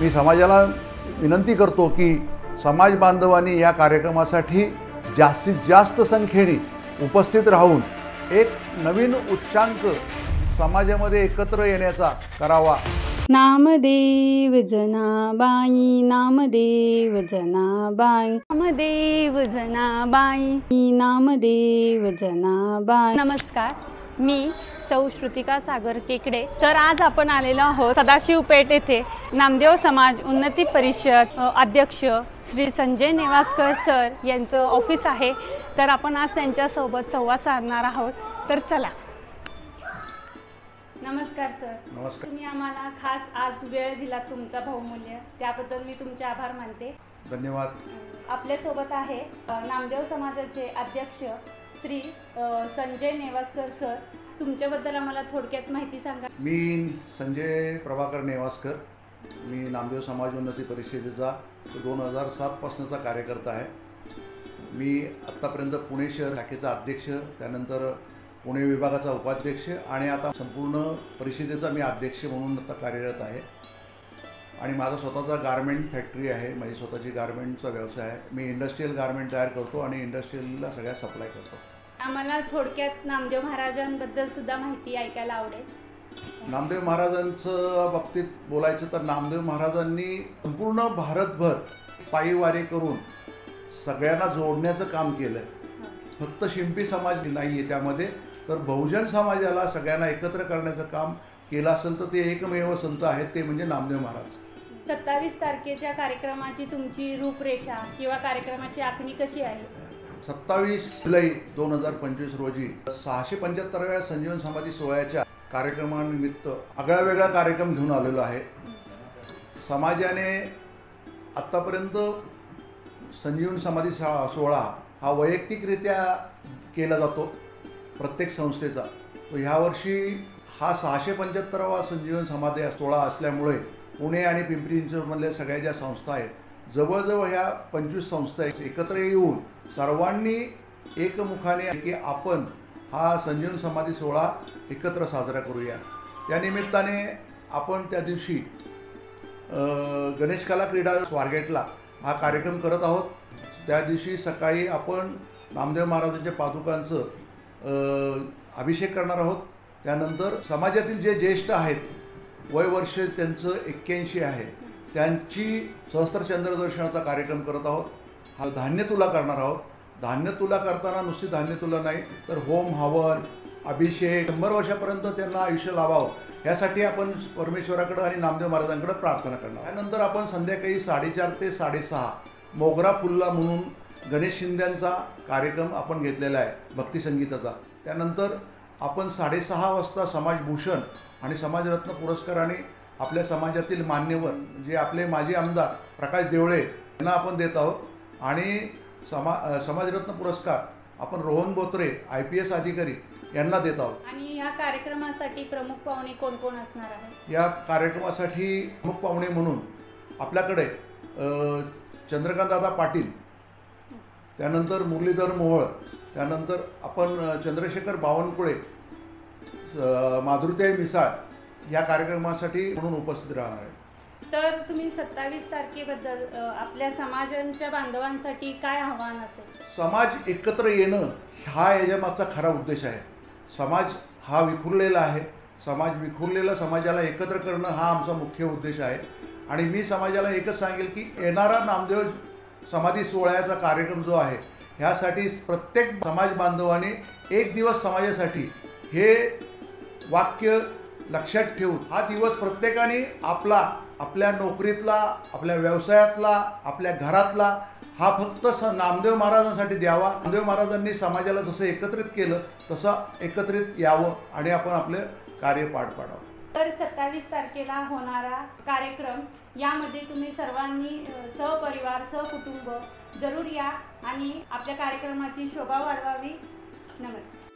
मी समाजाला विनंती करतो की समाज बांधवांनी या कार्यक्रमासाठी जास्तीत जास्त संख्येने उपस्थित राहून एक नवीन उच्चांक समाजामध्ये एकत्र येण्याचा करावा। नामदेव जनाबाई, नामदेव जनाबाई, नामदेव जनाबाई, नामदेव जनाबाई। नमस्कार, मी सौ श्रुतिका सागर केकडे। तर आज आपण आलेलो आहोत सदाशिव पेठ येथे नामदेव समाज उन्नती परिषद अध्यक्ष श्री संजय नेवासकर सर यांचं ऑफिस आहे। तर आपण आज त्यांच्यासोबत संवाद साधणार आहोत। तर चला। नमस्कार सर। नमस्कार। तुम्ही आम्हाला खास आज वेळ दिला, तुमचा बहुमूल्य, त्याबद्दल मी तुमचे आभार मानते। धन्यवाद। आपल्या सोबत आहे नामदेव समाजाचे अध्यक्ष श्री संजय नेवासकर सर। तुमच्याबद्दल आम्हाला थोडक्यात माहिती सांगा। मी संजय प्रभाकर नेवासकर, मी नामदेव समाज उन्नती परिषदेचा 2007 पासूनचा कार्यकर्ता आहे। मी आत्तापर्यंत पुणे शहर शाखेचा अध्यक्ष, त्यानंतर पुणे विभागाचा उपाध्यक्ष आणि आता संपूर्ण परिषदेचा मी अध्यक्ष म्हणून आता कार्यरत आहे। आणि माझा स्वतःचा गारमेंट फॅक्टरी आहे, माझी स्वतःची गारमेंटचा व्यवसाय आहे। मी इंडस्ट्रियल गारमेंट तयार करतो आणि इंडस्ट्रियलला सगळ्या सप्लाय करतो। आम्हाला थोडक्यात नामदेव महाराजांबद्दल सुद्धा माहिती ऐकायला आवडेल। नामदेव महाराजांचं बाबतीत बोलायचं तर नामदेव महाराजांनी संपूर्ण भारतभर पायीवारी करून सगळ्यांना जोडण्याचं काम केलं। फक्त शिंपी समाज नाही आहे त्यामध्ये, तर बहुजन समाजाला सगळ्यांना एकत्र करण्याचं काम केलं असेल तर ते एकमेव संत आहेत, ते म्हणजे नामदेव महाराज। 27 तारखेच्या कार्यक्रमाची तुमची रूपरेषा किंवा कार्यक्रमाची आखणी कशी आहे? 27 जुलै 2025 रोजी 675व्या संजीवन समाधी सोहळ्याच्या कार्यक्रमानिमित्त आगळावेगळा कार्यक्रम घेऊन आलेलो आहे। समाजाने आत्तापर्यंत संजीवन समाधी सोहळा हा वैयक्तिकरित्या केला जातो प्रत्येक संस्थेचा। तो ह्या वर्षी हा 675वा संजीवन समाधी सोहळा असल्यामुळे पुणे आणि पिंपरी चिंचवडमधल्या सगळ्या ज्या संस्था आहेत, जवळजवळ ह्या 25 संस्था एकत्र येऊन सर्वांनी एकमुखाने की आपण हा संजीवन समाधी सोहळा एकत्र साजरा करूया। त्या निमित्ताने आपण त्या दिवशी गणेश कला क्रीडा स्वारगेटला हा कार्यक्रम करत आहोत। त्या दिवशी सकाळी आपण नामदेव महाराजांच्या पादुकांचं अभिषेक करणार आहोत। त्यानंतर समाजातील जे ज्येष्ठ आहेत, वयवर्ष त्यांचं 81 आहे, त्यांची सहस्त्रचंद्र दर्शनाचा कार्यक्रम करत आहोत। हा धान्य तुला करणार आहोत। धान्य तुला करताना नुसती धान्य तुला नाही तर होम हवन अभिषेक 100 वर्षापर्यंत त्यांना आयुष्य लाभावं यासाठी आपण परमेश्वराकडे आणि नामदेव महाराजांकडे प्रार्थना करणार। त्यानंतर आपण संध्याकाळी 4:30 ते 6:30 मोगरा फुलला म्हणून गणेश शिंद्यांचा कार्यक्रम आपण घेतलेला आहे भक्तिसंगीताचा। त्यानंतर आपण 6:30 वाजता समाजभूषण आणि समाजरत्न पुरस्काराने आपल्या समाजातील मान्यवर जे आपले माजी आमदार प्रकाश देवळे यांना आपण देत आहोत। आणि समाजरत्न पुरस्कार आपण रोहन बोत्रे IPS अधिकारी यांना देत आहोत। आणि या कार्यक्रमासाठी प्रमुख पाहुणे कोण कोण असणार आहेत? या कार्यक्रमासाठी प्रमुख पाहुणे म्हणून आपल्याकडे चंद्रकांतदादा पाटील, त्यानंतर मुरलीधर मोहोळ, त्यानंतर आपण चंद्रशेखर बावनकुळे, माधुरीताई मिसाळ या कार्यक्रमासाठी म्हणून उपस्थित राहणार आहे। तर तुम्ही 27 तारखेबद्दल आपल्या समाजांच्या बांधवांसाठी काय आव्हान असेल? समाज एकत्र येणं हा याच्यामागचा खरा उद्देश आहे। समाज हा विखुरलेला आहे, समाज विखुरलेला समाजाला एकत्र करणं हा आमचा मुख्य उद्देश आहे। आणि मी समाजाला एकच सांगेल की येणारा नामदेव समाधी सोहळ्याचा कार्यक्रम जो आहे ह्यासाठी प्रत्येक समाज बांधवाने एक दिवस समाजासाठी हे वाक्य लक्षात ठेवून हा दिवस प्रत्येकाने आपल्या नोकरीतला, आपल्या व्यवसायातला, आपल्या घरातला हा फक्त नामदेव महाराजांसाठी द्यावा। नामदेव महाराजांनी समाजाला जसं एकत्रित केलं तसं एकत्रित यावं आणि आपण आपले कार्य पार पाडावं। तर 27 तारखेला होणारा कार्यक्रम यामध्ये तुम्ही सर्वांनी सहपरिवार सहकुटुंब जरूर या आणि आपल्या कार्यक्रमाची शोभा वाढवावी। नमस्कार।